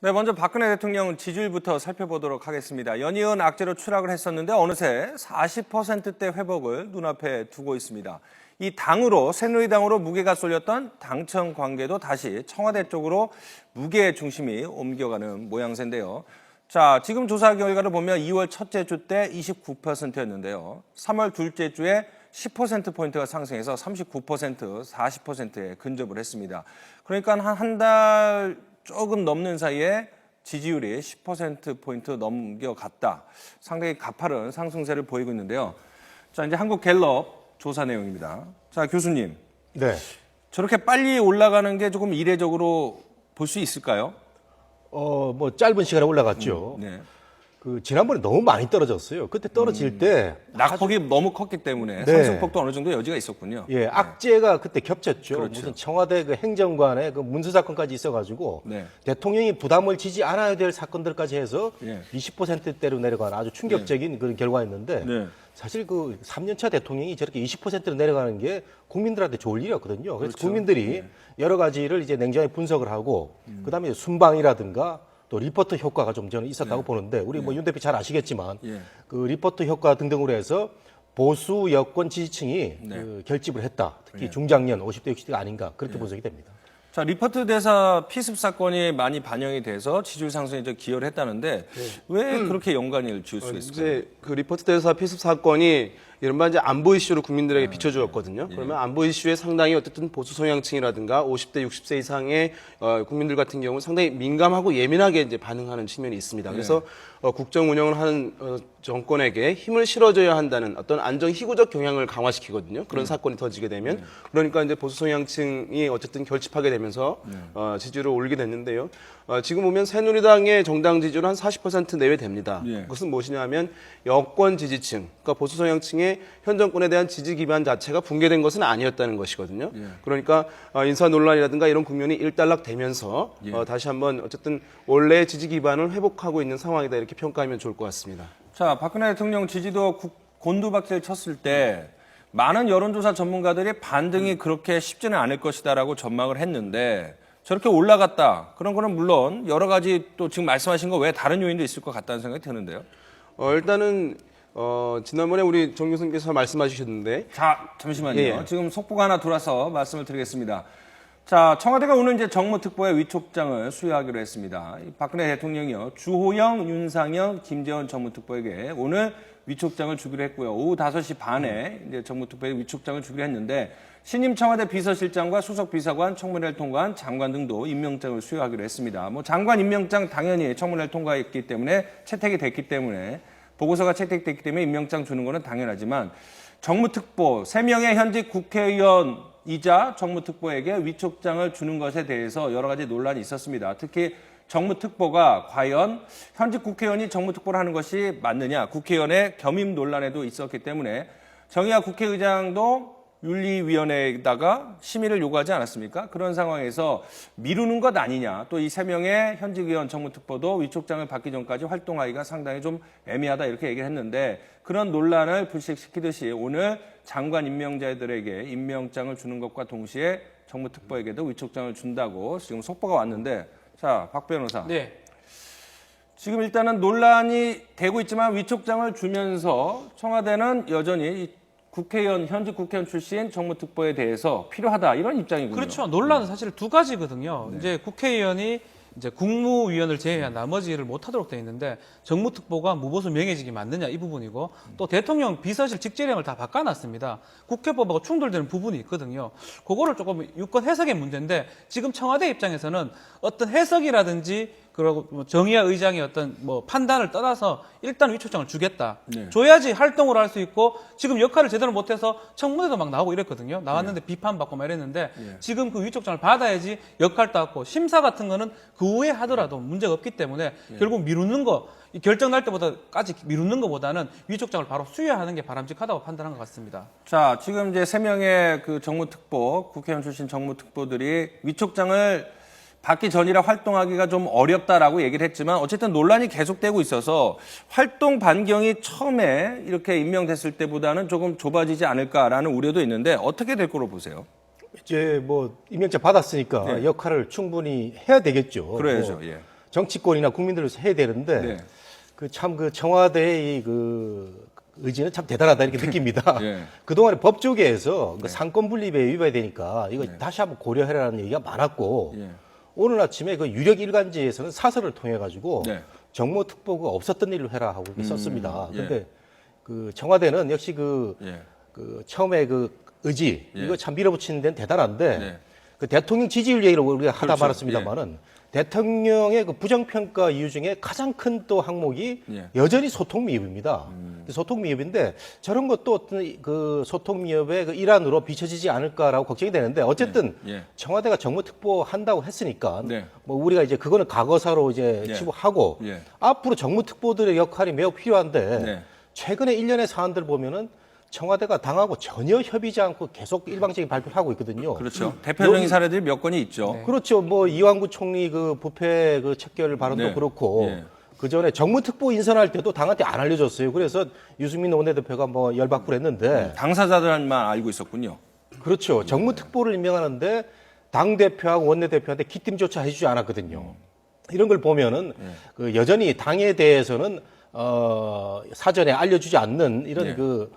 네, 먼저 박근혜 대통령 지지율부터 살펴보도록 하겠습니다. 연이은 악재로 추락을 했었는데 어느새 40%대 회복을 눈앞에 두고 있습니다. 이 당으로 새누리당으로 무게가 쏠렸던 당청 관계도 다시 청와대 쪽으로 무게의 중심이 옮겨가는 모양새인데요. 자, 지금 조사 결과를 보면 2월 첫째 주 때 29%였는데요. 3월 둘째 주에 10%포인트가 상승해서 39%, 40%에 근접을 했습니다. 그러니까 한 달 조금 넘는 사이에 지지율이 10%포인트 넘겨갔다. 상당히 가파른 상승세를 보이고 있는데요. 자, 이제 한국갤럽 조사 내용입니다. 자, 교수님. 네. 저렇게 빨리 올라가는 게 조금 이례적으로 볼 수 있을까요? 뭐 짧은 시간에 올라갔죠. 네. 지난번에 너무 많이 떨어졌어요. 그때 떨어질 때 낙폭이 너무 컸기 때문에 네. 상승폭도 어느 정도 여지가 있었군요. 예, 악재가 그때 겹쳤죠. 그렇죠. 무슨 청와대 그 행정관의 그 문서 사건까지 있어가지고 네. 대통령이 부담을 지지 않아야 될 사건들까지 해서 예. 20%대로 내려가는 아주 충격적인 그런 결과였는데 네. 사실 그 3년차 대통령이 저렇게 20%로 내려가는 게 국민들한테 좋을 일이었거든요. 그래서 그렇죠. 국민들이 여러 가지를 이제 냉정히 분석을 하고 그다음에 순방이라든가 또 리포트 효과가 좀 저는 있었다고 보는데 우리 뭐 윤 대표 잘 아시겠지만 예. 그 리포트 효과 등등으로 해서 보수 여권 지지층이 네. 그 결집을 했다. 특히 중장년 50대 60대가 아닌가 그렇게 분석이 됩니다. 자, 리퍼트 대사 피습 사건이 많이 반영이 돼서 지지율 상승에 좀 기여를 했다는데 왜 그렇게 연관을 지을 수가 있을까요? 이제 그 리포트 대사 피습 사건이 이른바 이제 안보 이슈로 국민들에게 비춰주었거든요. 그러면 안보 이슈에 상당히 어쨌든 보수 성향층이라든가 50대, 60세 이상의 국민들 같은 경우는 상당히 민감하고 예민하게 이제 반응하는 측면이 있습니다. 그래서 국정 운영을 하는 정권에게 힘을 실어줘야 한다는 어떤 안정 희구적 경향을 강화시키거든요. 그런 사건이 터지게 되면 그러니까 이제 보수 성향층이 어쨌든 결집하게 되면서 지지율을 올리게 됐는데요. 지금 보면 새누리당의 정당 지지율은 한 40% 내외 됩니다. 예. 그것은 무엇이냐면 여권 지지층, 그러니까 보수 성향층의 현 정권에 대한 지지 기반 자체가 붕괴된 것은 아니었다는 것이거든요. 그러니까 인사 논란이라든가 이런 국면이 일단락되면서 다시 한번 어쨌든 원래의 지지 기반을 회복하고 있는 상황이다 이렇게 평가하면 좋을 것 같습니다. 자, 박근혜 대통령 지지도 곤두박질 쳤을 때 많은 여론조사 전문가들이 반등이 그렇게 쉽지는 않을 것이다라고 전망을 했는데 저렇게 올라갔다. 그런 거는 물론 여러 가지 또 지금 말씀하신 거 외에 다른 요인도 있을 것 같다는 생각이 드는데요. 일단은 지난번에 우리 정 교수님께서 말씀하셨는데 자, 잠시만요. 예. 지금 속보가 하나 들어와서 말씀을 드리겠습니다. 자, 청와대가 오늘 이제 정무특보의 위촉장을 수여하기로 했습니다. 박근혜 대통령이요. 주호영, 윤상현, 김재원 정무특보에게 오늘 위촉장을 주기로 했고요. 오후 5시 반에 이제 정무특보에 위촉장을 주기로 했는데 신임 청와대 비서실장과 수석비서관, 청문회를 통과한 장관 등도 임명장을 수여하기로 했습니다. 뭐 장관 임명장 당연히 청문회를 통과했기 때문에 채택이 됐기 때문에 보고서가 채택됐기 때문에 임명장 주는 거는 당연하지만 정무특보 3명의 현직 국회의원이자 정무특보에게 위촉장을 주는 것에 대해서 여러 가지 논란이 있었습니다. 특히 정무특보가 과연 현직 국회의원이 정무특보를 하는 것이 맞느냐, 국회의원의 겸임 논란에도 있었기 때문에 정의화 국회의장도 윤리위원회에다가 심의를 요구하지 않았습니까? 그런 상황에서 미루는 것 아니냐, 또 이 3명의 현직 의원 정무특보도 위촉장을 받기 전까지 활동하기가 상당히 좀 애매하다 이렇게 얘기를 했는데 그런 논란을 불식시키듯이 오늘 장관 임명자들에게 임명장을 주는 것과 동시에 정무특보에게도 위촉장을 준다고 지금 속보가 왔는데 자, 박 변호사. 네. 지금 일단은 논란이 되고 있지만 위촉장을 주면서 청와대는 여전히 국회의원, 현직 국회의원 출신 정무특보에 대해서 필요하다 이런 입장이군요. 그렇죠. 논란은 사실 두 가지거든요. 이제 국회의원이 이제 국무위원을 제외한 나머지를 못하도록 되어 있는데 정무특보가 무보수 명예직이 맞느냐 이 부분이고 또 대통령 비서실 직제령을 다 바꿔놨습니다. 국회법하고 충돌되는 부분이 있거든요. 그거를 조금 유권 해석의 문제인데 지금 청와대 입장에서는 어떤 해석이라든지 그리고 뭐 정의화 의장의 어떤 뭐 판단을 떠나서 일단 위촉장을 주겠다. 네. 줘야지 활동을 할 수 있고 지금 역할을 제대로 못해서 청문회도 막 나오고 이랬거든요. 나왔는데 비판받고 막 이랬는데 지금 그 위촉장을 받아야지 역할도 하고 심사 같은 거는 그 후에 하더라도 문제가 없기 때문에 결국 미루는 거 이 결정 날 때보다까지 미루는 것보다는 위촉장을 바로 수여하는 게 바람직하다고 판단한 것 같습니다. 자, 지금 이제 3명의 그 정무특보, 국회의원 출신 정무특보들이 위촉장을 받기 전이라 활동하기가 좀 어렵다라고 얘기를 했지만 어쨌든 논란이 계속되고 있어서 활동 반경이 처음에 이렇게 임명됐을 때보다는 조금 좁아지지 않을까라는 우려도 있는데 어떻게 될 거로 보세요? 이제 뭐 임명장 받았으니까 네. 역할을 충분히 해야 되겠죠. 그래야죠. 뭐 예. 정치권이나 국민들로서 해야 되는데 네. 그 참 그 청와대의 그 의지는 참 대단하다 이렇게 느낍니다. 예. 그동안에 법조계에서 그 상권 분립에 위반이 되니까 이거 다시 한번 고려해라는 얘기가 많았고 예. 오늘 아침에 그 유력 일간지에서는 사설을 통해 가지고 네. 정모특보가 없었던 일로 해라 하고 이렇게 썼습니다. 예. 근데 그 청와대는 역시 그 예. 처음에 그 의지 예. 이거 참 밀어붙이는 데는 대단한데 네. 그 대통령 지지율 얘기를 우리가 하다 그렇죠. 말았습니다만은 대통령의 그 부정평가 이유 중에 가장 큰 또 항목이 예. 여전히 소통 미흡입니다. 소통 미흡인데 저런 것도 어떤 그 소통 미흡의 그 일환으로 비춰지지 않을까라고 걱정이 되는데 어쨌든 예. 청와대가 정무특보 한다고 했으니까 네. 뭐 우리가 이제 그거는 과거사로 이제 예. 치부하고 예. 앞으로 정무특보들의 역할이 매우 필요한데 네. 최근에 일련의 사안들 보면은 청와대가 당하고 전혀 협의지 않고 계속 일방적인 발표를 하고 있거든요. 그렇죠. 대표적인 사례들이 몇 건이 있죠. 그렇죠. 뭐 이완구 총리 그 부패 그 척결 발언도 네. 그렇고 예. 그 전에 정무특보 인선할 때도 당한테 안 알려줬어요. 그래서 유승민 원내대표가 뭐 열박불했는데 당사자들만 알고 있었군요. 그렇죠. 정무특보를 임명하는데 당 대표하고 원내대표한테 기팀조차 해주지 않았거든요. 이런 걸 보면은 그 여전히 당에 대해서는 사전에 알려주지 않는 이런 예. 그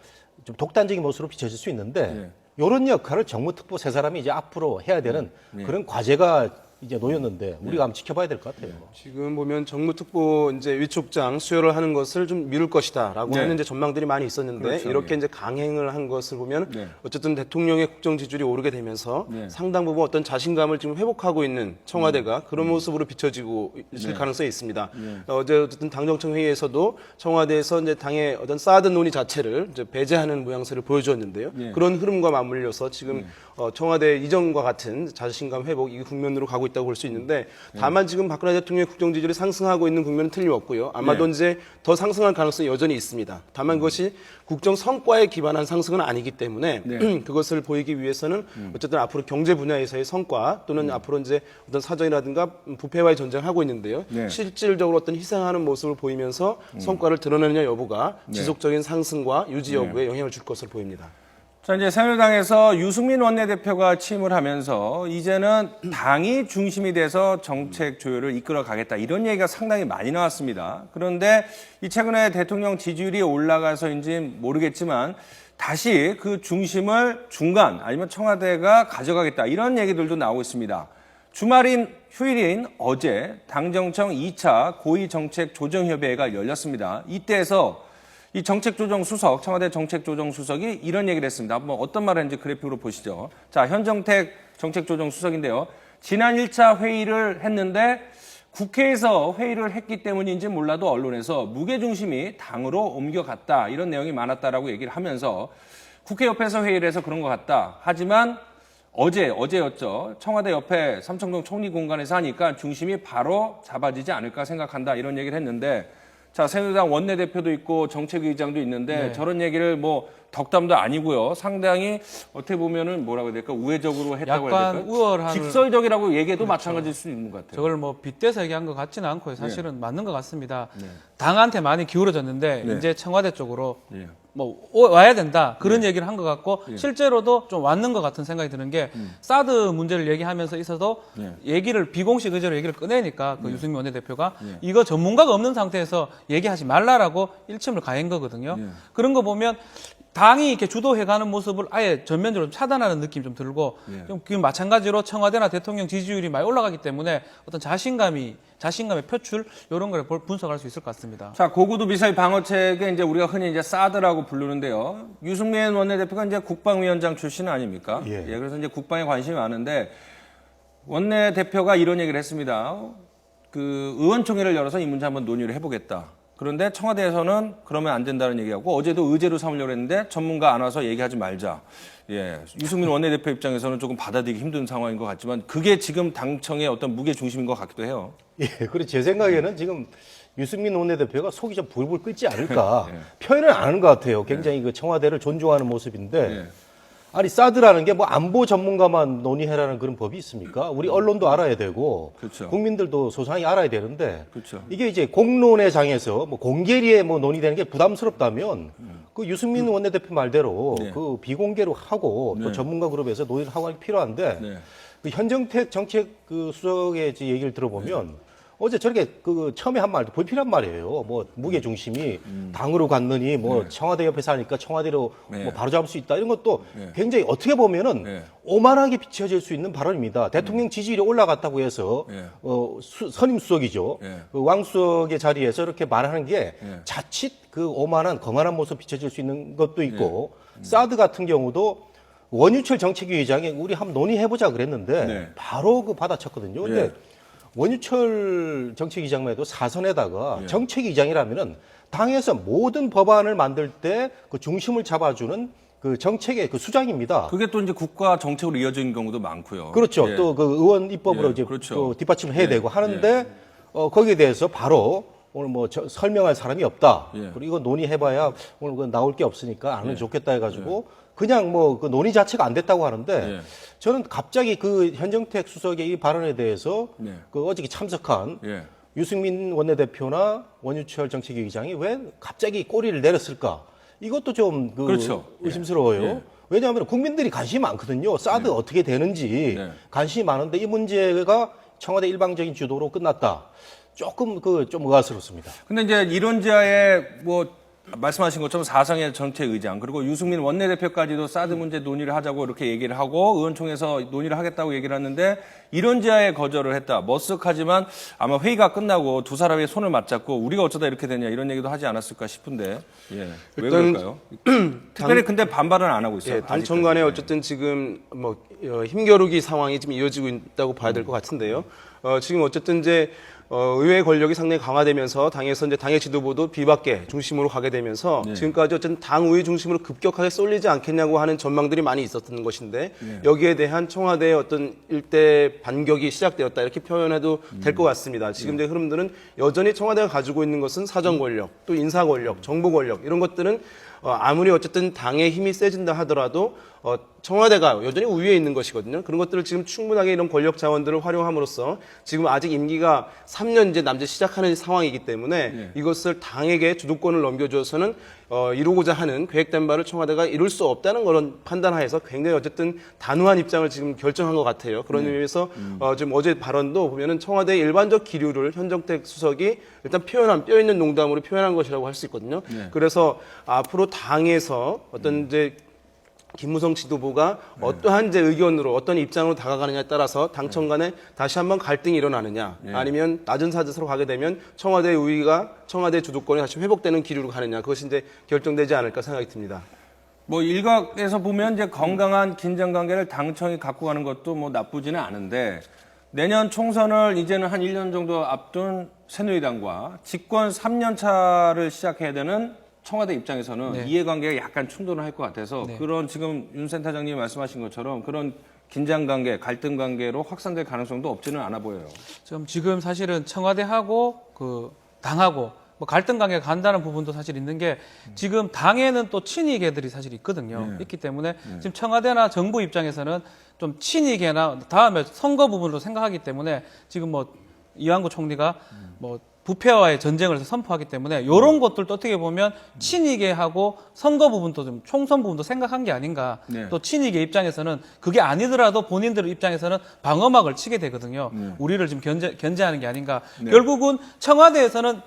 좀 독단적인 모습으로 비춰질 수 있는데 예. 이런 역할을 정무특보 세 사람이 이제 앞으로 해야 되는 그런 과제가 이제 놓였는데 우리가 한번 지켜봐야 될 것 같아요. 지금 보면 정무특보 이제 위촉장 수여를 하는 것을 좀 미룰 것이다라고 네. 하는 이제 전망들이 많이 있었는데 그렇죠. 이렇게 예. 이제 강행을 한 것을 보면 네. 어쨌든 대통령의 국정 지지율이 오르게 되면서 네. 상당 부분 어떤 자신감을 지금 회복하고 있는 청와대가 그런 모습으로 비춰지고 있을 네. 가능성이 있습니다. 어제 어쨌든 당정청 회의에서도 청와대에서 이제 당의 어떤 사드 논의 자체를 이제 배제하는 모양새를 보여주었는데요. 예. 그런 흐름과 맞물려서 지금 청와대 이전과 같은 자신감 회복 이 국면으로 가고 있다고 볼 수 있는데 다만 지금 박근혜 대통령의 국정 지지율이 상승하고 있는 국면은 틀림없고요. 아마도 네. 이제 더 상승할 가능성이 여전히 있습니다. 다만 그것이 국정 성과에 기반한 상승은 아니기 때문에 네. 그것을 보이기 위해서는 어쨌든 앞으로 경제 분야에서의 성과 또는 앞으로 이제 어떤 사정이라든가 부패와의 전쟁을 하고 있는데요. 네. 실질적으로 어떤 희생하는 모습을 보이면서 성과를 드러내느냐 여부가 지속적인 상승과 유지 여부에 영향을 줄 것으로 보입니다. 자, 이제 새누리당에서 유승민 원내대표가 취임을 하면서 이제는 당이 중심이 돼서 정책 조율을 이끌어 가겠다. 이런 얘기가 상당히 많이 나왔습니다. 그런데 이 최근에 대통령 지지율이 올라가서인지 모르겠지만 다시 그 중심을 중간 아니면 청와대가 가져가겠다. 이런 얘기들도 나오고 있습니다. 주말인 휴일인 어제 당정청 2차 고위정책조정협의회가 열렸습니다. 이때에서 이 정책조정수석, 청와대 정책조정수석이 이런 얘기를 했습니다. 한번 어떤 말을 했는지 그래픽으로 보시죠. 자, 현정택 정책조정수석인데요. 지난 1차 회의를 했는데 국회에서 회의를 했기 때문인지 몰라도 언론에서 무게중심이 당으로 옮겨갔다. 이런 내용이 많았다라고 얘기를 하면서 국회 옆에서 회의를 해서 그런 것 같다. 하지만 어제였죠. 청와대 옆에 삼청동 총리 공간에서 하니까 중심이 바로 잡아지지 않을까 생각한다. 이런 얘기를 했는데 자, 새누리당 원내대표도 있고 정책위의장도 있는데 저런 얘기를 뭐 덕담도 아니고요. 상당히 어떻게 보면은 뭐라고 해야 될까? 우회적으로 했다고 해야 약간 될까? 우월한 직설적이라고 얘기해도 마찬가지일 수 있는 것 같아요. 저걸 뭐 빗대서 얘기한 것 같지는 않고요. 사실은 맞는 것 같습니다. 당한테 많이 기울어졌는데 네. 이제 청와대 쪽으로 예. 뭐 와야 된다 그런 얘기를 한 것 같고 실제로도 좀 왔는 것 같은 생각이 드는 게 사드 문제를 얘기하면서 있어도 얘기를 비공식 의제로 얘기를 꺼내니까 그 유승민 원내대표가 이거 전문가가 없는 상태에서 얘기하지 말라라고 일침을 가한 거거든요. 그런 거 보면 당이 이렇게 주도해가는 모습을 아예 전면적으로 차단하는 느낌이 좀 들고 좀 그 마찬가지로 청와대나 대통령 지지율이 많이 올라가기 때문에 어떤 자신감의 표출 이런 걸 분석할 수 있을 것 같습니다. 자, 고구도 미사일 방어책에 이제 우리가 흔히 이제 사드라고 부르는데요. 유승민 원내대표가 이제 국방위원장 출신 아닙니까? 예. 그래서 이제 국방에 관심이 많은데 원내대표가 이런 얘기를 했습니다. 그 의원총회를 열어서 이 문제 한번 논의를 해보겠다. 그런데 청와대에서는 그러면 안 된다는 얘기하고 어제도 의제로 삼으려고 했는데 전문가 안 와서 얘기하지 말자. 예, 유승민 원내대표 입장에서는 조금 받아들이기 힘든 상황인 것 같지만 그게 지금 당청의 어떤 무게 중심인 것 같기도 해요. 예, 그리고 제 생각에는 지금 유승민 원내대표가 속이 좀 불불 끓지 않을까 표현을 안 하는 것 같아요. 굉장히 그 청와대를 존중하는 모습인데 예. 아니 사드라는 게 뭐 안보 전문가만 논의해라는 그런 법이 있습니까? 우리 언론도 알아야 되고 그렇죠. 국민들도 소상히 알아야 되는데 그렇죠. 이게 이제 공론의 장에서 뭐 공개리에 뭐 논의되는 게 부담스럽다면 그 유승민 원내대표 말대로 네. 그 비공개로 하고 또 전문가 그룹에서 논의를 하고 하기 필요한데 네. 그 현정택 정책 그 수석의 얘기를 들어보면 어제 저렇게 그 처음에 한 말도 불필요한 말이에요. 뭐 무게 중심이 당으로 갔느니 뭐 청와대 옆에서 하니까 청와대로 네. 뭐 바로 잡을 수 있다 이런 것도 굉장히 어떻게 보면은 네. 오만하게 비춰질 수 있는 발언입니다. 대통령 지지율이 올라갔다고 해서 네. 선임 수석이죠. 네. 그 왕수석의 자리에서 이렇게 말하는 게 네. 자칫 그 오만한 거만한 모습 비춰질 수 있는 것도 있고 사드 같은 경우도 원유철 정책위 의장이 우리 한번 논의해보자 그랬는데 네. 바로 그 받아쳤거든요. 근데 예. 원유철 정책위장만 해도 사선에다가 예. 정책위장이라면은 당에서 모든 법안을 만들 때 그 중심을 잡아주는 그 정책의 그 수장입니다. 그게 또 이제 국가 정책으로 이어진 경우도 많고요. 그렇죠. 예. 또 그 의원 입법으로 예, 이제 그렇죠. 또 뒷받침을 해야 예, 되고 하는데 거기에 대해서 바로 오늘 뭐 설명할 사람이 없다. 예. 그리고 이거 논의해봐야 오늘 그 나올 게 없으니까 안 하면 좋겠다 해가지고 그냥 뭐 그 논의 자체가 안 됐다고 하는데 예. 저는 갑자기 그 현정택 수석의 이 발언에 대해서 네. 그 어저께 참석한 예. 유승민 원내대표나 원유철 정책위 의장이 왜 갑자기 꼬리를 내렸을까? 이것도 좀 그렇죠. 의심스러워요. 예. 왜냐하면 국민들이 관심이 많거든요. 사드 어떻게 되는지 네. 관심이 많은데 이 문제가 청와대 일방적인 주도로 끝났다. 조금 좀 의아스럽습니다. 근데 이제 이론지하에 뭐 말씀하신 것처럼 사상의 정책 의장 그리고 유승민 원내대표까지도 사드 문제 논의를 하자고 이렇게 얘기를 하고 의원총회에서 논의를 하겠다고 얘기를 했는데 이론지하에 거절을 했다. 머쓱하지만 아마 회의가 끝나고 두 사람의 손을 맞잡고 우리가 어쩌다 이렇게 되냐 이런 얘기도 하지 않았을까 싶은데 예. 왜 일단 그럴까요? 특별히 근데 반발은 안 하고 있어요. 예, 당청 간에 어쨌든 지금 뭐 힘겨루기 상황이 지금 이어지고 있다고 봐야 될 것 같은데요. 지금 어쨌든 이제 의회 권력이 상당히 강화되면서 당에서 이제 당의 지도부도 비박계 중심으로 가게 되면서 지금까지 어쨌든 당 우위 중심으로 급격하게 쏠리지 않겠냐고 하는 전망들이 많이 있었던 것인데 여기에 대한 청와대의 어떤 일대 반격이 시작되었다 이렇게 표현해도 될 것 같습니다. 지금 이제 흐름들은 여전히 청와대가 가지고 있는 것은 사정 권력, 또 인사 권력, 정보 권력 이런 것들은 아무리 어쨌든 당의 힘이 세진다 하더라도 청와대가 여전히 우위에 있는 것이거든요. 그런 것들을 지금 충분하게 이런 권력 자원들을 활용함으로써 지금 아직 임기가 3년 이제 남짓 시작하는 상황이기 때문에 이것을 당에게 주도권을 넘겨줘서는 이루고자 하는 계획된 바를 청와대가 이룰 수 없다는 그런 판단하에서 굉장히 어쨌든 단호한 입장을 지금 결정한 것 같아요. 그런 의미에서 지금 어제 발언도 보면은 청와대의 일반적 기류를 현정택 수석이 일단 표현한 뼈 있는 농담으로 표현한 것이라고 할 수 있거든요. 그래서 앞으로 당에서 어떤 이제 김무성 지도부가 어떠한 이제 의견으로 어떤 입장으로 다가가느냐에 따라서 당청 간에 다시 한번 갈등이 일어나느냐 아니면 낮은 사드으로 가게 되면 청와대의 우위가 청와대 주도권이 다시 회복되는 기류로 가느냐 그것이 이제 결정되지 않을까 생각이 듭니다. 뭐 일각에서 보면 이제 건강한 긴장 관계를 당청이 갖고 가는 것도 뭐 나쁘지는 않은데 내년 총선을 이제는 한 1년 정도 앞둔 새누리당과 집권 3년 차를 시작해야 되는 청와대 입장에서는 이해관계가 약간 충돌을 할 것 같아서 그런 지금 윤 센터장님이 말씀하신 것처럼 그런 긴장관계, 갈등관계로 확산될 가능성도 없지는 않아 보여요. 지금 사실은 청와대하고 그 당하고 뭐 갈등 관계가 간다는 부분도 사실 있는 게 지금 당에는 또 친이계들이 사실 있거든요. 있기 때문에 지금 청와대나 정부 입장에서는 좀 친이계나 다음에 선거 부분으로 생각하기 때문에 지금 뭐 이완구 총리가 뭐 부패와의 전쟁을 선포하기 때문에 이런 것들도 어떻게 보면 친이계하고 선거 부분도 좀 총선 부분도 생각한 게 아닌가. 또 친이계 입장에서는 그게 아니더라도 본인들 입장에서는 방어막을 치게 되거든요. 우리를 지금 견제하는 게 아닌가. 결국은 청와대에서는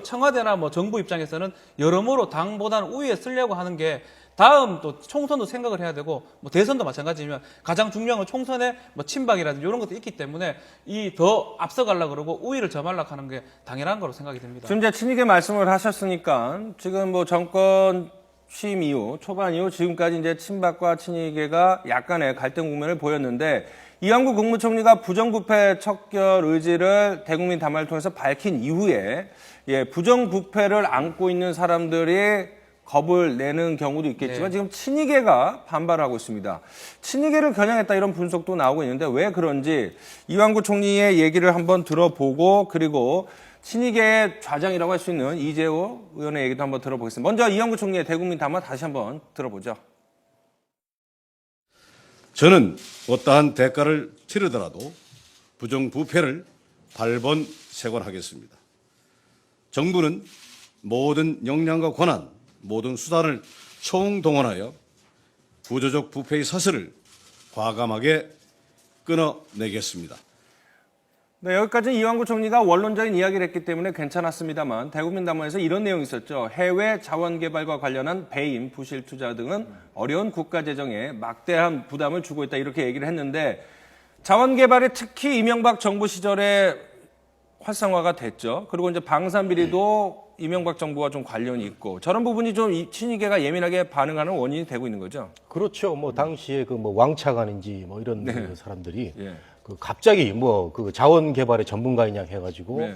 청와대나 뭐 정부 입장에서는 여러모로 당보다는 우위에 쓰려고 하는 게 다음 또 총선도 생각을 해야 되고 뭐 대선도 마찬가지지만 가장 중요한 건 총선에 뭐 친박이라든지 이런 것도 있기 때문에 이 더 앞서가려고 그러고 우위를 점하려고 하는 게 당연한 거로 생각이 됩니다. 지금 이제 친이계 말씀을 하셨으니까 지금 뭐 정권 취임 이후 초반 이후 지금까지 이제 친박과 친이계가 약간의 갈등 국면을 보였는데 이완구 국무총리가 부정부패 척결 의지를 대국민 담화를 통해서 밝힌 이후에 부정부패를 안고 있는 사람들이 겁을 내는 경우도 있겠지만 지금 친이계가 반발하고 있습니다. 친이계를 겨냥했다 이런 분석도 나오고 있는데 왜 그런지 이완구 총리의 얘기를 한번 들어보고 그리고 친이계의 좌장이라고 할 수 있는 이재호 의원의 얘기도 한번 들어보겠습니다. 먼저 이완구 총리의 대국민 담화 다시 한번 들어보죠. 저는 어떠한 대가를 치르더라도 부정부패를 발본색원하겠습니다. 정부는 모든 역량과 권한, 모든 수단을 총동원하여 구조적 부패의 사슬을 과감하게 끊어내겠습니다. 네, 여기까지는 이완구 총리가 원론적인 이야기를 했기 때문에 괜찮았습니다만 대국민 담화에서 이런 내용이 있었죠. 해외 자원 개발과 관련한 배임, 부실 투자 등은 어려운 국가 재정에 막대한 부담을 주고 있다 이렇게 얘기를 했는데 자원 개발이 특히 이명박 정부 시절에 활성화가 됐죠. 그리고 이제 방산 비리도 이명박 정부와 좀 관련이 있고 저런 부분이 좀 친이계가 예민하게 반응하는 원인이 되고 있는 거죠. 그렇죠. 뭐 당시에 그 뭐 왕차관인지 뭐 이런 네. 그 사람들이 예. 그 갑자기 뭐 그 자원 개발의 전문가이냐 해가지고 네.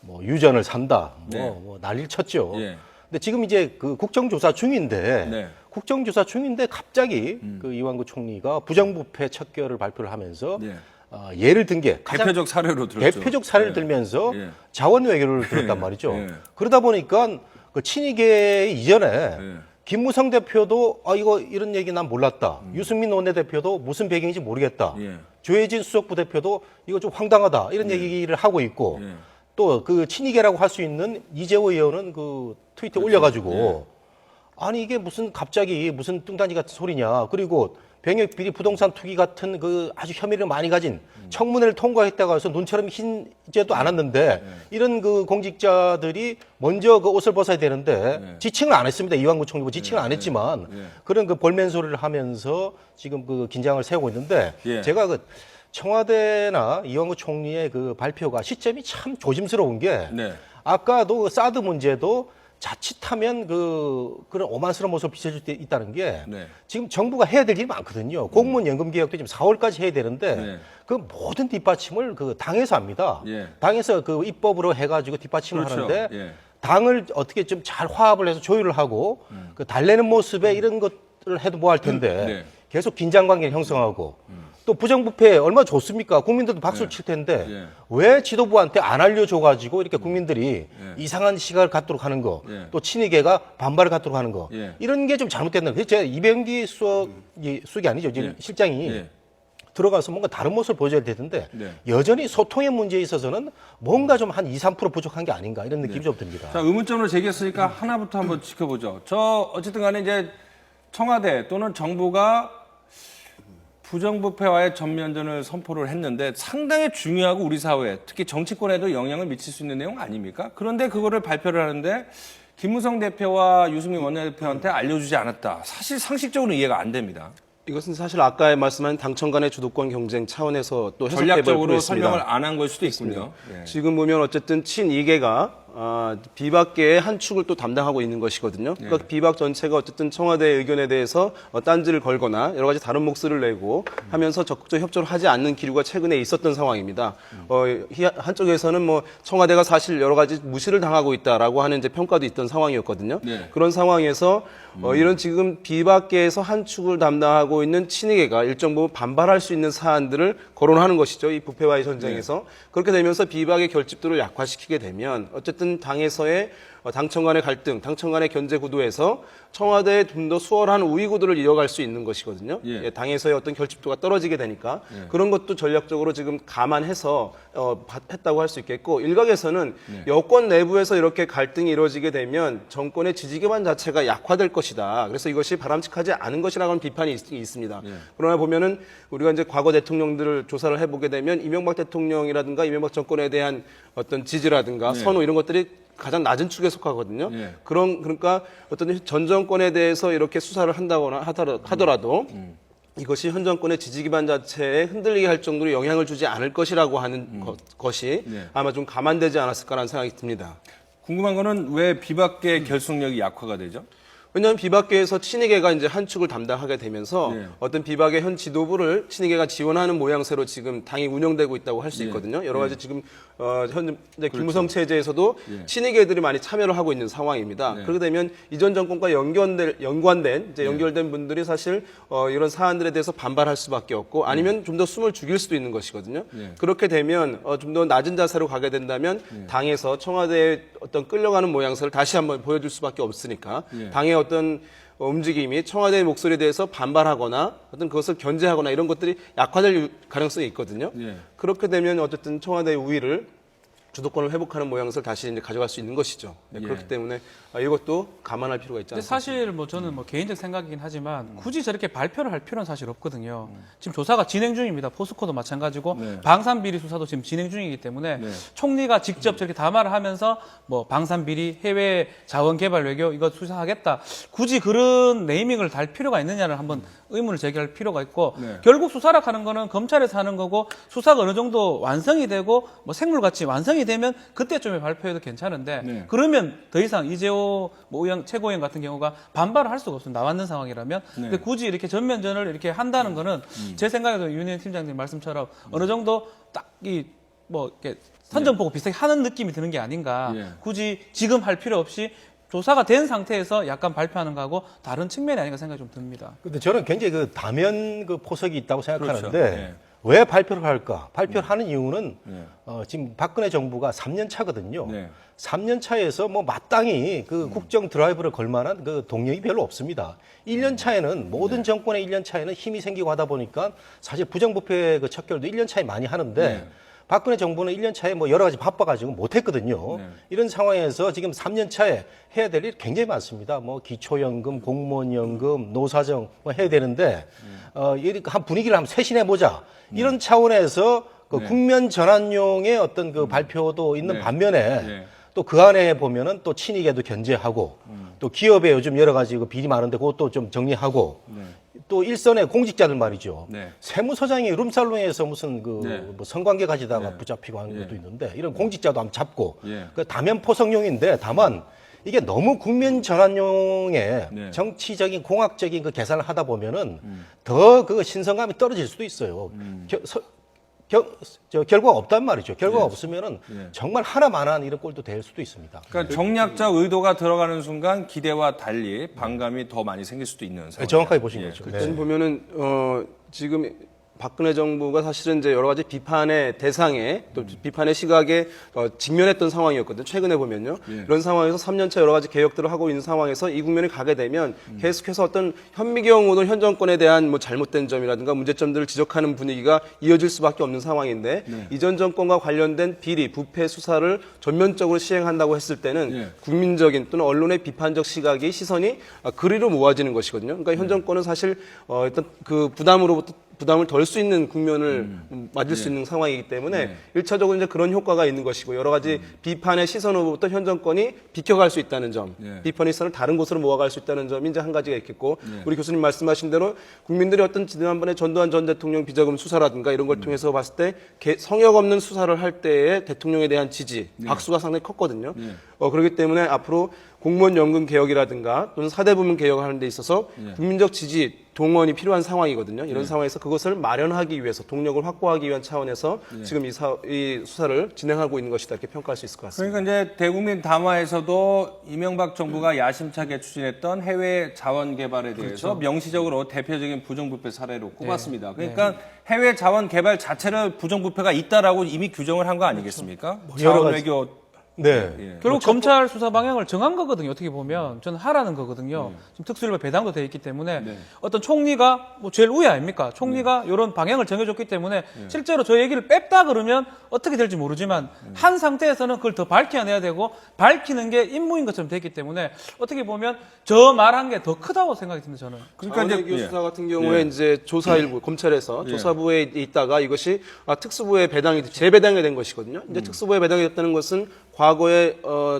뭐 유전을 산다, 네. 뭐 난리를 쳤죠. 예. 근데 지금 이제 그 국정조사 중인데 네. 국정조사 중인데 갑자기 그 이완구 총리가 부정부패 척결을 발표를 하면서 네. 예를 든 게 가장 대표적 사례로 들었죠. 대표적 사례를 예. 들면서 예. 자원 외교를 들었단 말이죠. 예. 그러다 보니까 그 친이계 이전에 예. 김무성 대표도 이거 이런 얘기 난 몰랐다. 유승민 원내대표도 무슨 배경인지 모르겠다. 예. 조혜진 수석부 대표도 이거 좀 황당하다. 이런 얘기를 하고 있고 예. 또 그 친이계라고 할 수 있는 이재호 의원은 그 트위터 올려가지고 아니 이게 무슨 갑자기 무슨 뚱딴지 같은 소리냐. 그리고 병역 비리 부동산 투기 같은 그 아주 혐의를 많이 가진 청문회를 통과했다고 해서 눈처럼 흰죄도 않았는데 이런 그 공직자들이 먼저 그 옷을 벗어야 되는데 지칭을 안 했습니다. 이완구 총리도 지칭을 안 했지만 그런 그 볼멘 소리를 하면서 지금 그 긴장을 세우고 있는데 예. 제가 그 청와대나 이완구 총리의 그 발표가 시점이 참 조심스러운 게 네. 아까도 그 사드 문제도 자칫하면 그런 오만스러운 모습을 비춰줄 때 있다는 게 네. 지금 정부가 해야 될 일이 많거든요. 공무원 연금 개혁도 지금 4월까지 해야 되는데 네. 그 모든 뒷받침을 그 당에서 합니다. 예. 당에서 그 입법으로 해가지고 뒷받침을 그렇죠. 하는데 예. 당을 어떻게 좀 잘 화합을 해서 조율을 하고 그 달래는 모습에 이런 것들을 해도 뭐 할 텐데 네. 계속 긴장 관계를 형성하고 또 부정부패 얼마나 좋습니까? 국민들도 박수를 칠 텐데 예. 왜 지도부한테 안 알려줘가지고 이렇게 국민들이 이상한 시각을 갖도록 하는 거, 예. 또 친이계가 반발을 갖도록 하는 거, 예. 이런 게 좀 잘못됐나? 그래서 제가 이병기 수석이 아니죠. 지금 예. 실장이 예. 들어가서 뭔가 다른 모습을 보여줘야 되는데 네. 여전히 소통의 문제에 있어서는 뭔가 좀 한 2, 3% 부족한 게 아닌가 이런 느낌이 좀 듭니다. 자, 의문점으로 제기했으니까 하나부터 한번 지켜보죠. 어쨌든 간에 이제 청와대 또는 정부가 부정부패와의 전면전을 선포를 했는데 상당히 중요하고 우리 사회, 특히 정치권에도 영향을 미칠 수 있는 내용 아닙니까? 그런데 그거를 발표를 하는데 김무성 대표와 유승민 원내대표한테 알려주지 않았다. 사실 상식적으로 이해가 안 됩니다. 이것은 사실 아까 말씀한 당청 간의 주도권 경쟁 차원에서 또 해석해 볼 전략적으로 필요가 있습니다. 설명을 안 한 걸 수도 있군요. 예. 지금 보면 어쨌든 친이계가 비박계의 한 축을 또 담당하고 있는 것이거든요. 그러니까 비박 전체가 어쨌든 청와대의 의견에 대해서 딴지를 걸거나 여러 가지 다른 목소리를 내고 하면서 적극적 협조를 하지 않는 기류가 최근에 있었던 상황입니다. 한쪽에서는 뭐 청와대가 사실 여러 가지 무시를 당하고 있다라고 하는 이제 평가도 있던 상황이었거든요. 네. 그런 상황에서 이런 지금 비박계에서 한 축을 담당하고 있는 친이계가 일정 부분 반발할 수 있는 사안들을 거론하는 것이죠. 이 부패와의 전쟁에서. 그렇게 되면서 비박의 결집도를 약화시키게 되면 어쨌든 당에서의 당청 간의 갈등, 당청 간의 견제 구도에서 청와대에 좀 더 수월한 우위 구도를 이어갈 수 있는 것이거든요. 예. 당에서의 어떤 결집도가 떨어지게 되니까 그런 것도 전략적으로 지금 감안해서 했다고 할 수 있겠고 일각에서는 여권 내부에서 이렇게 갈등이 이루어지게 되면 정권의 지지 기반 자체가 약화될 것이다. 그래서 이것이 바람직하지 않은 것이라는 비판이 있습니다. 그러나 보면은 우리가 이제 과거 대통령들을 조사를 해보게 되면 이명박 대통령이라든가 이명박 정권에 대한 어떤 지지라든가 선호 이런 것들이 가장 낮은 축에 속하거든요. 예. 그러니까 어떤 전 정권에 대해서 이렇게 수사를 한다거나 하더라도 이것이 현 정권의 지지 기반 자체에 흔들리게 할 정도로 영향을 주지 않을 것이라고 하는 것이 네. 아마 좀 감안되지 않았을까라는 생각이 듭니다. 궁금한 거는 왜 비박계 결속력이 약화가 되죠? 왜냐하면 비박계에서 친이계가 이제 한 축을 담당하게 되면서 네. 어떤 비박의 현 지도부를 친이계가 지원하는 모양새로 지금 당이 운영되고 있다고 할 수 있거든요. 여러 가지 지금 현 김무성 체제에서도 친이계들이 많이 참여를 하고 있는 상황입니다. 그렇게 되면 이전 정권과 연결된 분들이 사실 이런 사안들에 대해서 반발할 수밖에 없고 아니면 좀 더 숨을 죽일 수도 있는 것이거든요. 그렇게 되면 좀 더 낮은 자세로 가게 된다면 당에서 청와대에 어떤 끌려가는 모양새를 다시 한번 보여줄 수밖에 없으니까 당의 어떤 움직임이 청와대의 목소리에 대해서 반발하거나 어떤 그것을 견제하거나 이런 것들이 약화될 가능성이 있거든요. 예. 그렇게 되면 어쨌든 청와대의 우위를 주도권을 회복하는 모양새를 다시 이제 가져갈 수 있는 것이죠. 네, 그렇기 때문에 이것도 감안할 필요가 있지 근데 않습니까? 사실 뭐 저는 뭐 개인적 생각이긴 하지만 굳이 저렇게 발표를 할 필요는 사실 없거든요. 지금 조사가 진행 중입니다. 포스코도 마찬가지고 방산 비리 수사도 지금 진행 중이기 때문에 총리가 직접 저렇게 담화를 하면서 뭐 방산 비리, 해외 자원 개발 외교 이거 수사하겠다. 굳이 그런 네이밍을 달 필요가 있느냐를 한번 의문을 제기할 필요가 있고 결국 수사락 하는 거는 검찰에서 하는 거고 수사가 어느 정도 완성이 되고 뭐 생물같이 완성이 되면 그때쯤에 발표해도 괜찮은데 그러면 더 이상 이재호 뭐 의원, 최고위원 같은 경우가 반발을 할 수가 없습니다. 나왔는 상황이라면. 근데 굳이 이렇게 전면전을 이렇게 한다는 거는 제 생각에도 윤희원 팀장님 말씀처럼 어느 정도 딱 이 뭐 이렇게 선전보고 비슷하게 하는 느낌이 드는 게 아닌가. 굳이 지금 할 필요 없이 조사가 된 상태에서 약간 발표하는 거하고 다른 측면이 아닌가 생각이 좀 듭니다. 근데 저는 굉장히 그 다면 그 포석이 있다고 생각하는데 그렇죠. 왜 발표를 할까? 발표를 하는 이유는 지금 박근혜 정부가 3년 차거든요. 3년 차에서 뭐 마땅히 그 국정 드라이브를 걸 만한 그 동력이 별로 없습니다. 1년 차에는 모든 정권의 1년 차에는 힘이 생기고 하다 보니까 사실 부정부패 그 척결도 1년 차에 많이 하는데 박근혜 정부는 1년 차에 뭐 여러 가지 바빠가지고 못했거든요. 이런 상황에서 지금 3년 차에 해야 될 일이 굉장히 많습니다. 뭐 기초연금, 공무원연금, 노사정 뭐 해야 되는데 한 분위기를 한번 쇄신해 보자. 이런 차원에서 그 국면 전환용의 어떤 그 발표도 있는 반면에 또 그 안에 보면은 또 친이계도 견제하고 또 기업에 요즘 여러 가지 그 비리 많은데 그것도 좀 정리하고 또 일선의 공직자들 말이죠. 세무서장이 룸살롱에서 무슨 그 뭐 성관계 가지다가 붙잡히고 하는 것도 있는데 이런 공직자도 한번 잡고 그 다면 포석용인데 다만 이게 너무 국면 전환용의 정치적인 공학적인 그 계산을 하다 보면은 더 그 신선감이 떨어질 수도 있어요. 결과가 없단 말이죠. 결과가 없으면은 정말 하나만한 이런 꼴도 될 수도 있습니다. 그러니까 정략적 의도가 들어가는 순간 기대와 달리 반감이 더 많이 생길 수도 있는 상황. 정확하게 보신 거죠. 지금 보면은 지금 박근혜 정부가 사실은 이제 여러 가지 비판의 대상에 또 비판의 시각에 직면했던 상황이었거든요. 최근에 보면요. 이런 상황에서 3년차 여러 가지 개혁들을 하고 있는 상황에서 이 국면에 가게 되면 계속해서 어떤 현미경으로 현 정권에 대한 뭐 잘못된 점이라든가 문제점들을 지적하는 분위기가 이어질 수밖에 없는 상황인데 이전 정권과 관련된 비리, 부패 수사를 전면적으로 시행한다고 했을 때는 국민적인 또는 언론의 비판적 시각이 시선이 그리로 모아지는 것이거든요. 그러니까 현 정권은 사실 일단 그 부담을 덜 수 있는 국면을 맞을 수 있는 상황이기 때문에 일차적으로 이제 그런 효과가 있는 것이고 여러 가지 비판의 시선으로부터 현 정권이 비켜갈 수 있다는 점, 비판의 시선을 다른 곳으로 모아갈 수 있다는 점이 이제 한 가지가 있겠고 우리 교수님 말씀하신 대로 국민들이 어떤 지난번에 전두환 전 대통령 비자금 수사라든가 이런 걸 통해서 봤을 때 성역 없는 수사를 할 때의 대통령에 대한 지지, 박수가 상당히 컸거든요. 그렇기 때문에 앞으로 공무원 연금 개혁이라든가 또는 사대부문 개혁을 하는 데 있어서 국민적 지지, 동원이 필요한 상황이거든요. 이런 상황에서 그것을 마련하기 위해서 동력을 확보하기 위한 차원에서 지금 이 수사를 진행하고 있는 것이다 이렇게 평가할 수 있을 것 같습니다. 그러니까 이제 대국민 담화에서도 이명박 정부가 야심차게 추진했던 해외 자원 개발에 대해서 명시적으로 대표적인 부정부패 사례로 꼽았습니다. 그러니까 해외 자원 개발 자체를 부정부패가 있다라고 이미 규정을 한 거 아니겠습니까? 자원 외교 결국 검찰 수사 방향을 정한 거거든요. 어떻게 보면 저는 하라는 거거든요. 지금 특수일부 배당도 돼 있기 때문에 어떤 총리가 뭐 제일 우위 아닙니까? 총리가 이런 방향을 정해줬기 때문에 실제로 저 얘기를 뺐다 그러면 어떻게 될지 모르지만 한 상태에서는 그걸 더 밝혀내야 되고 밝히는 게 임무인 것처럼 됐기 때문에 어떻게 보면 저 말한 게 더 크다고 생각이 듭니다. 저는. 그러니까 이제 수사 같은 경우에 이제 조사일부 검찰에서 조사부에 있다가 이것이 특수부에 배당이 재배당이 된 것이거든요. 이제 특수부에 배당이 됐다는 것은 과거에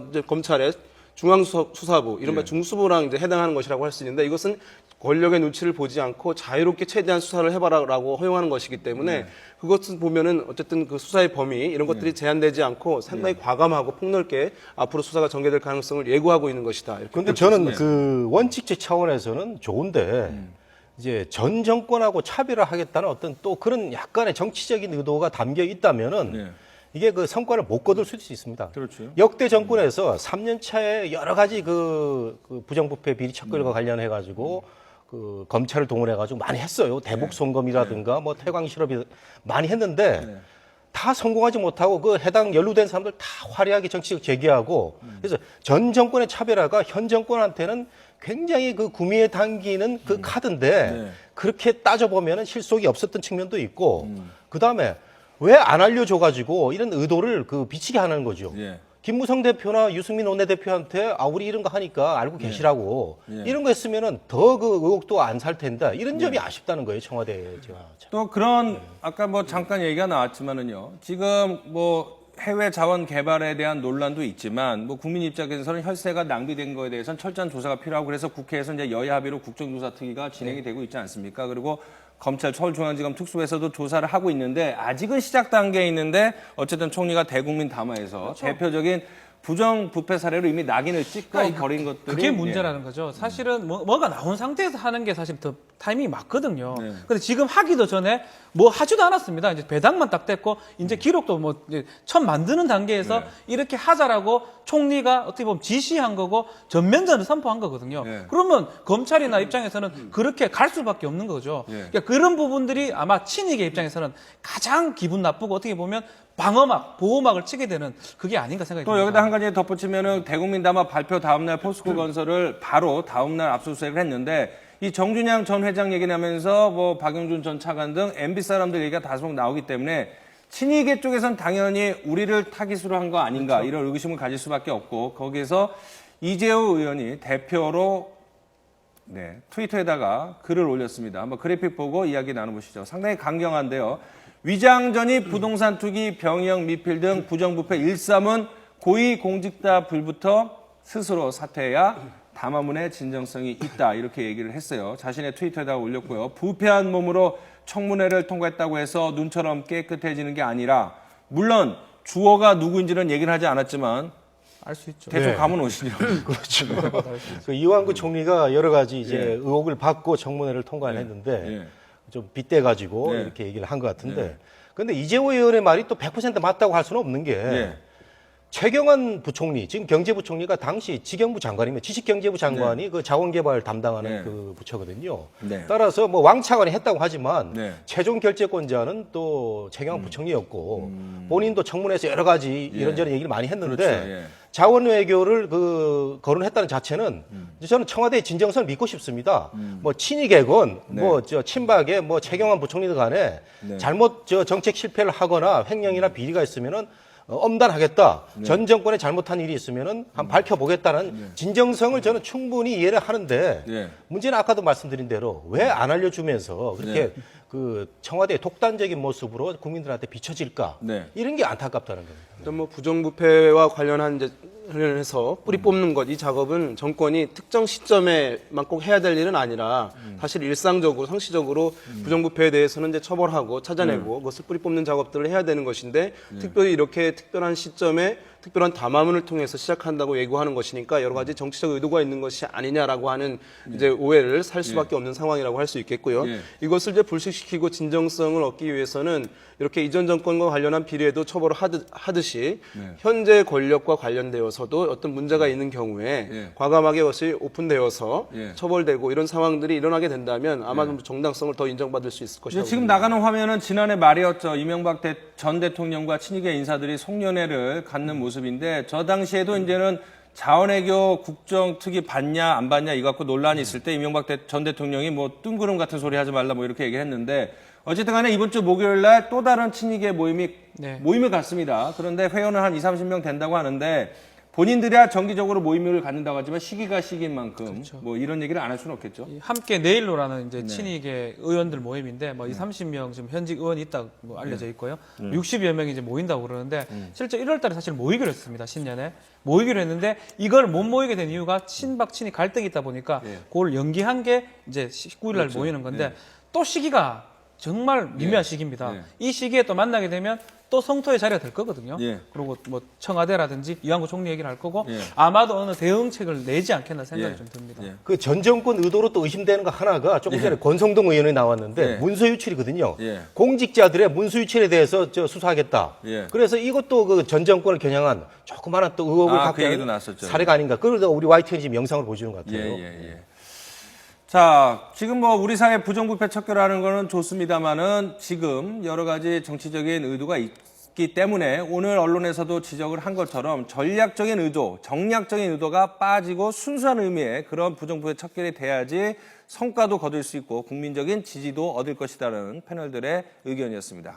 이제 검찰의 중앙수사부, 이른바 중수부랑 이제 해당하는 것이라고 할 수 있는데 이것은 권력의 눈치를 보지 않고 자유롭게 최대한 수사를 해봐라라고 허용하는 것이기 때문에 그것을 보면은 어쨌든 그 수사의 범위 이런 것들이 제한되지 않고 상당히 과감하고 폭넓게 앞으로 수사가 전개될 가능성을 예고하고 있는 것이다. 그런데 저는 그 원칙적 차원에서는 좋은데 이제 전 정권하고 차별화하겠다는 어떤 또 그런 약간의 정치적인 의도가 담겨 있다면은 이게 그 성과를 못 거둘 수도 있습니다. 그렇죠. 역대 정권에서 3년 차에 여러 가지 그 부정부패 비리 척결과 관련해 가지고 그 검찰을 동원해 가지고 많이 했어요. 대북 송금이라든가 뭐 태광 실업이 많이 했는데 다 성공하지 못하고 그 해당 연루된 사람들 다 화려하게 정치적 제기하고 그래서 전 정권의 차별화가 현 정권한테는 굉장히 그 구미에 당기는 그 카드인데 그렇게 따져보면은 실속이 없었던 측면도 있고 그다음에 왜 안 알려줘가지고 이런 의도를 비치게 하는 거죠. 예. 김무성 대표나 유승민 원내대표한테 우리 이런 거 하니까 알고 계시라고 이런 거 했으면은 더 그 의혹도 안 살 텐데 이런 점이 아쉽다는 거예요, 청와대. 또 그런 아까 뭐 잠깐 얘기가 나왔지만은요. 지금 뭐 해외 자원 개발에 대한 논란도 있지만 뭐 국민 입장에서는 혈세가 낭비된 거에 대해서는 철저한 조사가 필요하고 그래서 국회에서 이제 여야 합의로 국정조사 특위가 진행이 되고 있지 않습니까? 그리고 검찰 서울중앙지검 특수부에서도 조사를 하고 있는데 아직은 시작 단계에 있는데 어쨌든 총리가 대국민 담화에서 대표적인 부정부패 사례로 이미 낙인을 찍고 버린 것들이 그게 문제라는 거죠. 사실은 뭐가 나온 상태에서 하는 게 사실 더 타이밍이 맞거든요. 근데 지금 하기도 전에 뭐 하지도 않았습니다. 이제 배당만 딱 됐고 이제 기록도 뭐 이제 처음 만드는 단계에서 이렇게 하자라고 총리가 어떻게 보면 지시한 거고 전면전을 선포한 거거든요. 그러면 검찰이나 입장에서는 그렇게 갈 수밖에 없는 거죠. 그러니까 그런 부분들이 아마 친이계 입장에서는 가장 기분 나쁘고 어떻게 보면 방어막, 보호막을 치게 되는 그게 아닌가 생각이 또 듭니다. 여기다 한 가지 덧붙이면은 대국민 담화 발표 다음날 포스코 건설을 바로 다음날 압수수색을 했는데 이 정준양 전 회장 얘기 나면서 뭐 박영준 전 차관 등 MB 사람들 얘기가 다소 나오기 때문에 친이계 쪽에선 당연히 우리를 타깃으로 한 거 아닌가 이런 의구심을 가질 수밖에 없고 거기에서 이재호 의원이 대표로 트위터에다가 글을 올렸습니다. 한번 그래픽 보고 이야기 나눠보시죠. 상당히 강경한데요. 위장전입, 부동산 투기, 병역, 미필 등 부정부패 일삼은 고위공직자 불부터 스스로 사퇴해야 담화문의 진정성이 있다 이렇게 얘기를 했어요. 자신의 트위터에다가 올렸고요. 부패한 몸으로 청문회를 통과했다고 해서 눈처럼 깨끗해지는 게 아니라 물론 주어가 누구인지는 얘기를 하지 않았지만 알 수 있죠. 대충 감은 오시죠. 그렇죠. 이완구 총리가 여러 가지 이제 의혹을 받고 청문회를 통과를 했는데 좀 빗대가지고 이렇게 얘기를 한 것 같은데 근데 이재호 의원의 말이 또 100% 맞다고 할 수는 없는 게 최경환 부총리, 지금 경제부총리가 당시 지경부 장관이면 지식경제부 장관이 그 자원개발 담당하는 그 부처거든요. 따라서 뭐 왕 차관이 했다고 하지만 최종 결재권자는 또 최경환 부총리였고 본인도 청문회에서 여러 가지 이런저런 얘기를 많이 했는데 자원외교를 거론했다는 자체는 저는 청와대의 진정성을 믿고 싶습니다. 뭐 친이계건 뭐 친박의 뭐 최경환 부총리들 간에 잘못 정책 실패를 하거나 횡령이나 비리가 있으면은 엄단하겠다. 전 정권에 잘못한 일이 있으면은 한번 밝혀보겠다는 진정성을 저는 충분히 이해를 하는데 문제는 아까도 말씀드린 대로 왜 안 알려주면서 그렇게 그 청와대의 독단적인 모습으로 국민들한테 비춰질까? 이런 게 안타깝다는 겁니다. 일단 뭐 부정부패와 관련해서 뿌리 뽑는 것, 이 작업은 정권이 특정 시점에만 꼭 해야 될 일은 아니라 사실 일상적으로 상시적으로 부정부패에 대해서는 이제 처벌하고 찾아내고 그것을 뿌리 뽑는 작업들을 해야 되는 것인데 특별히 이렇게 특별한 시점에 특별한 담화문을 통해서 시작한다고 예고하는 것이니까 여러 가지 정치적 의도가 있는 것이 아니냐라고 하는 이제 오해를 살 수밖에 없는 상황이라고 할 수 있겠고요. 이것을 이제 불식시키고 진정성을 얻기 위해서는 이렇게 이전 정권과 관련한 비리에도 처벌을 하듯이 현재 권력과 관련되어서도 어떤 문제가 있는 경우에 과감하게 그것이 오픈되어서 처벌되고 이런 상황들이 일어나게 된다면 아마 좀 정당성을 더 인정받을 수 있을 것이라고 지금 봅니다. 나가는 화면은 지난해 말이었죠. 이명박 전 대통령과 친이계 인사들이 송년회를 갖는 모습인데 저 당시에도 이제는 자원외교 국정특위 받냐 안 받냐 이거 갖고 논란이 있을 때 이명박 전 대통령이 뭐 뜬구름 같은 소리 하지 말라 뭐 이렇게 얘기했는데 어쨌든 간에 이번 주 목요일 날 또 다른 친이계 모임을 갖습니다. 그런데 회원은 한 20-30명 된다고 하는데 본인들이야 정기적으로 모임을 갖는다고 하지만 시기가 시기인 만큼 뭐 이런 얘기를 안 할 수는 없겠죠. 함께 내일로라는 이제 친이계 의원들 모임인데 뭐 30명 지금 현직 의원이 있다고 알려져 있고요. 60여 명이 이제 모인다고 그러는데 실제 1월 달에 사실 모이기로 했습니다. 신년에. 모이기로 했는데 이걸 못 모이게 된 이유가 친박 친이 갈등이 있다 보니까 그걸 연기한 게 이제 19일 날 모이는 건데 또 시기가 정말 미묘한 시기입니다. 이 시기에 또 만나게 되면 또 성토의 자리가 될 거거든요. 그리고 뭐 청와대라든지 이완구 총리 얘기를 할 거고 아마도 어느 대응책을 내지 않겠나 생각이 좀 듭니다. 그 전 정권 의도로 또 의심되는 거 하나가 조금 전에 권성동 의원이 나왔는데 문서유출이거든요. 공직자들의 문서유출에 대해서 수사하겠다. 그래서 이것도 그 전 정권을 겨냥한 조그마한 또 의혹을 갖고 얘기도 나왔었죠. 사례가 아닌가. 그러다 우리 YTN이 지금 영상을 보여주는 것 같아요. 자, 지금 뭐 우리 사회 부정부패 척결하는 거는 좋습니다만은 지금 여러 가지 정치적인 의도가 있기 때문에 오늘 언론에서도 지적을 한 것처럼 전략적인 의도, 정략적인 의도가 빠지고 순수한 의미의 그런 부정부패 척결이 돼야지 성과도 거둘 수 있고 국민적인 지지도 얻을 것이라는 패널들의 의견이었습니다.